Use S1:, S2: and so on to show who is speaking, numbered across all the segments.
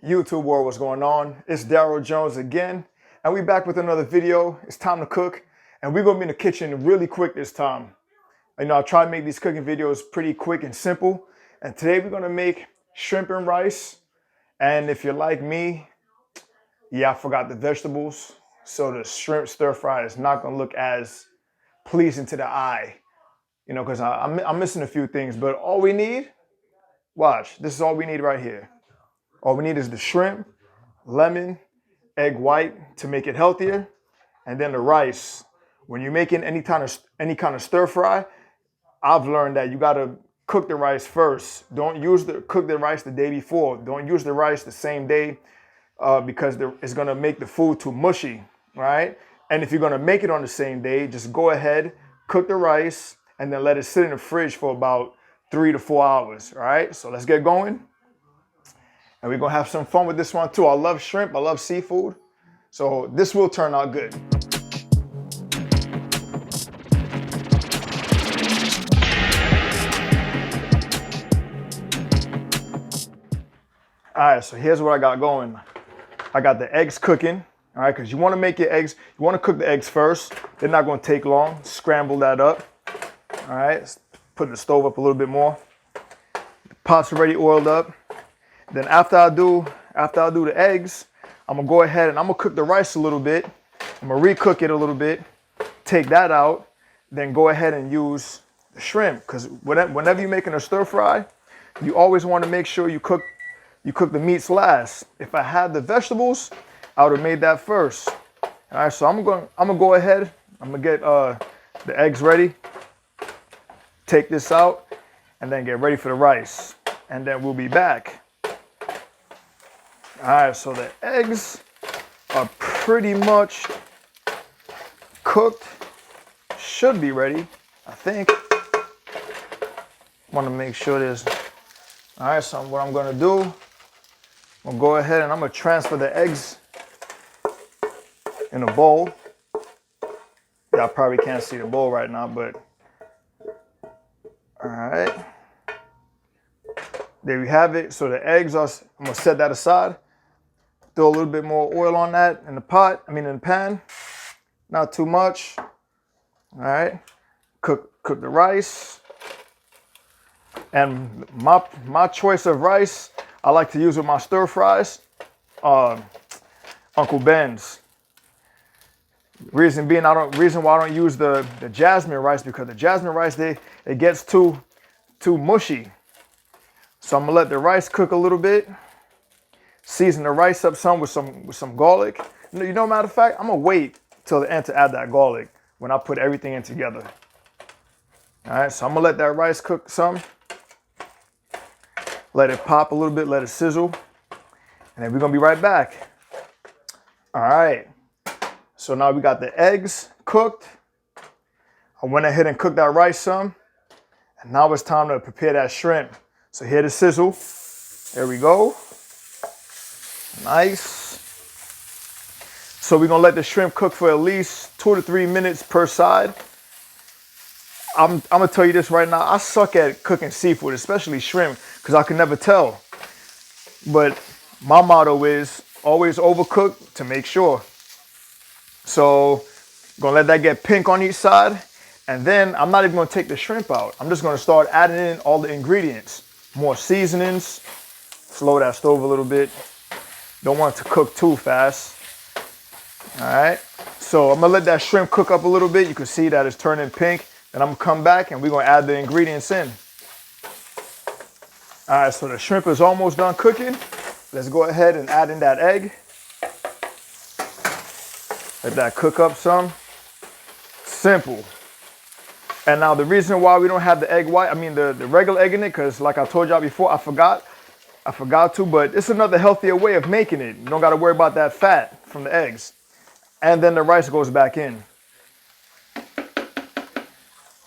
S1: YouTube world, what's going on? It's Daryl Jones again, and we back with another video. It's time to cook, and we're gonna be in the kitchen really quick this time. You know, I try to make these cooking videos pretty quick and simple, and today we're gonna make shrimp and rice. And if you're like me, yeah, I forgot the vegetables, so the shrimp stir fry is not gonna look as pleasing to the eye, you know, because I'm missing a few things. But all we need, watch, this is all we need right here. All we need is the shrimp, lemon, egg white to make it healthier, and then the rice. When you're making any kind of stir fry, I've learned that you gotta cook the rice first. Don't cook the rice the day before. Don't use the rice the same day because it's gonna make the food too mushy, right? And if you're gonna make it on the same day, just go ahead, cook the rice, and then let it sit in the fridge for about 3 to 4 hours, all right? So let's get going. And we're gonna have some fun with this one too. I love shrimp, I love seafood. So this will turn out good. All right, so here's what I got going. I got the eggs cooking, all right, because you wanna make your eggs, you wanna cook the eggs first. They're not gonna take long. Scramble that up, all right? Put the stove up a little bit more. The pot's already oiled up. Then after I do the eggs, I'm gonna go ahead and I'm gonna cook the rice a little bit. I'm gonna recook it a little bit, take that out, then go ahead and use the shrimp. Because whenever you're making a stir fry, you always want to make sure you cook the meats last. If I had the vegetables, I would have made that first. All right, so I'm gonna go ahead. I'm gonna get the eggs ready, take this out, and then get ready for the rice. And then we'll be back. All right, so the eggs are pretty much cooked. Should be ready, I think. Want to make sure there's. All right, so what I'm gonna do, I'm gonna go ahead and I'm gonna transfer the eggs in a bowl. Y'all probably can't see the bowl right now, but all right. There we have it. So the eggs are, I'm gonna set that aside. Throw a little bit more oil on that in the in the pan. Not too much. All right. Cook the rice. And my choice of rice, I like to use with my stir fries, Uncle Ben's. Reason why I don't use the jasmine rice, because the jasmine rice it gets too mushy. So I'm gonna let the rice cook a little bit. Season the rice up some with some garlic. You know, matter of fact, I'm gonna wait till the end to add that garlic when I put everything in together. All right, so I'm gonna let that rice cook some. Let it pop a little bit, let it sizzle, and then we're gonna be right back. All right, so now we got the eggs cooked. I went ahead and cooked that rice some, and now it's time to prepare that shrimp. So here the sizzle. There we go. Nice. So we're gonna let the shrimp cook for at least 2 to 3 minutes per side. I'm gonna tell you this right now. I suck at cooking seafood, especially shrimp, because I can never tell. But my motto is always overcook to make sure. So I'm gonna let that get pink on each side. And then I'm not even gonna take the shrimp out. I'm just gonna start adding in all the ingredients. More seasonings. Slow that stove a little bit. Don't want it to cook too fast. All right. So I'm gonna let that shrimp cook up a little bit. You can see that it's turning pink. Then I'm gonna come back and we're gonna add the ingredients in. All right, so the shrimp is almost done cooking. Let's go ahead and add in that egg. Let that cook up some. Simple. And now the reason why we don't have the egg white, the regular egg in it, because like I told y'all before, I forgot to, but it's another healthier way of making it. You don't gotta worry about that fat from the eggs. And then the rice goes back in.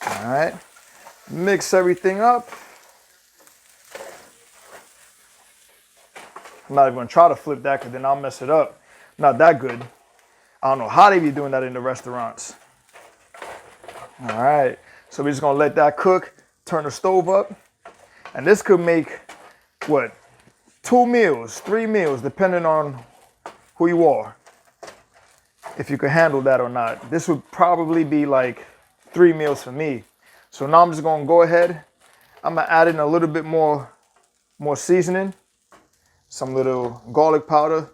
S1: All right, mix everything up. I'm not even gonna try to flip that because then I'll mess it up. Not that good. I don't know how they be doing that in the restaurants. All right, so we're just gonna let that cook, turn the stove up. And this could make, what, 2 meals, 3 meals, depending on who you are. If you can handle that or not. This would probably be like 3 meals for me. So now I'm just gonna go ahead. I'm gonna add in a little bit more seasoning, some little garlic powder.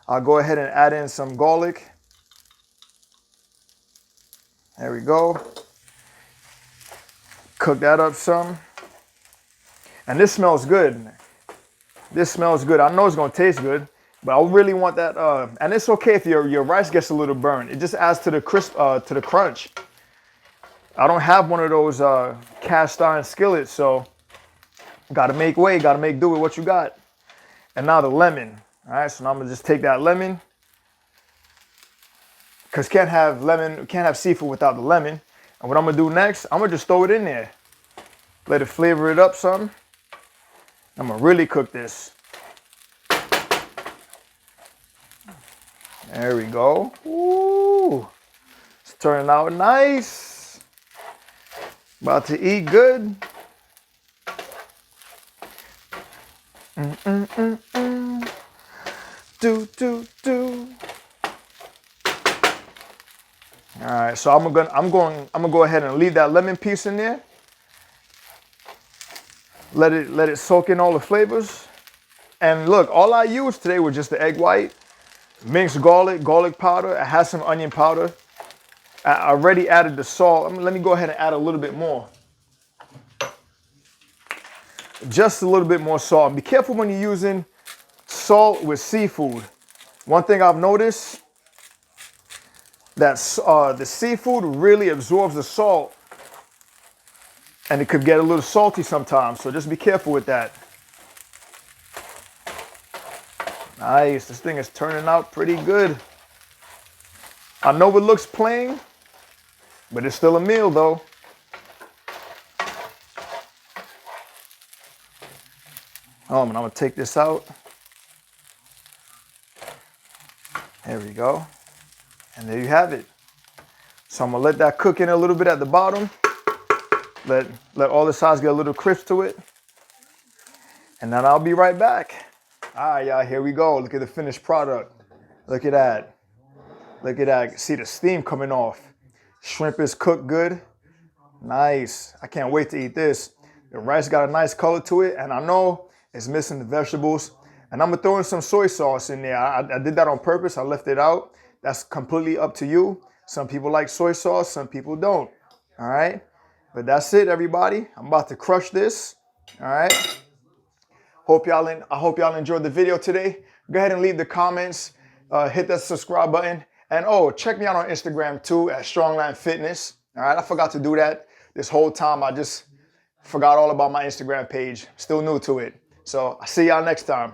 S1: I'll go ahead and add in some garlic. There we go. Cook that up some. And this smells good. This smells good. I know it's gonna taste good, but I really want that. And it's okay if your rice gets a little burnt. It just adds to the crisp, to the crunch. I don't have one of those cast iron skillets, so gotta make way, gotta make do with what you got. And now the lemon. All right, so now I'm gonna just take that lemon, because can't have seafood without the lemon. And what I'm gonna do next, I'm gonna just throw it in there. Let it flavor it up some. I'm gonna really cook this. There we go. Ooh, it's turning out nice. About to eat good. Do. All right, so I'm gonna go ahead and leave that lemon piece in there. Let it soak in all the flavors. And look, all I used today was just the egg white, minced garlic powder. I had some onion powder. I already added the salt. Let me go ahead and add a little bit more. Just a little bit more salt. Be careful when you're using salt with seafood. One thing I've noticed, that the seafood really absorbs the salt, and it could get a little salty sometimes. So just be careful with that. Nice, this thing is turning out pretty good. I know it looks plain, but it's still a meal though. And I'm gonna take this out. There we go. And there you have it. So I'm gonna let that cook in a little bit at the bottom. Let all the sides get a little crisp to it. And then I'll be right back. All right, y'all, here we go. Look at the finished product. Look at that. Look at that. See the steam coming off. Shrimp is cooked good. Nice. I can't wait to eat this. The rice got a nice color to it, and I know it's missing the vegetables. And I'm gonna throw in some soy sauce in there. I did that on purpose. I left it out. That's completely up to you. Some people like soy sauce, some people don't. All right. But that's it, everybody. I'm about to crush this. All right. I hope y'all enjoyed the video today. Go ahead and leave the comments. Hit that subscribe button. And check me out on Instagram too at Strongland Fitness. All right. I forgot to do that this whole time. I just forgot all about my Instagram page. Still new to it. So I'll see y'all next time.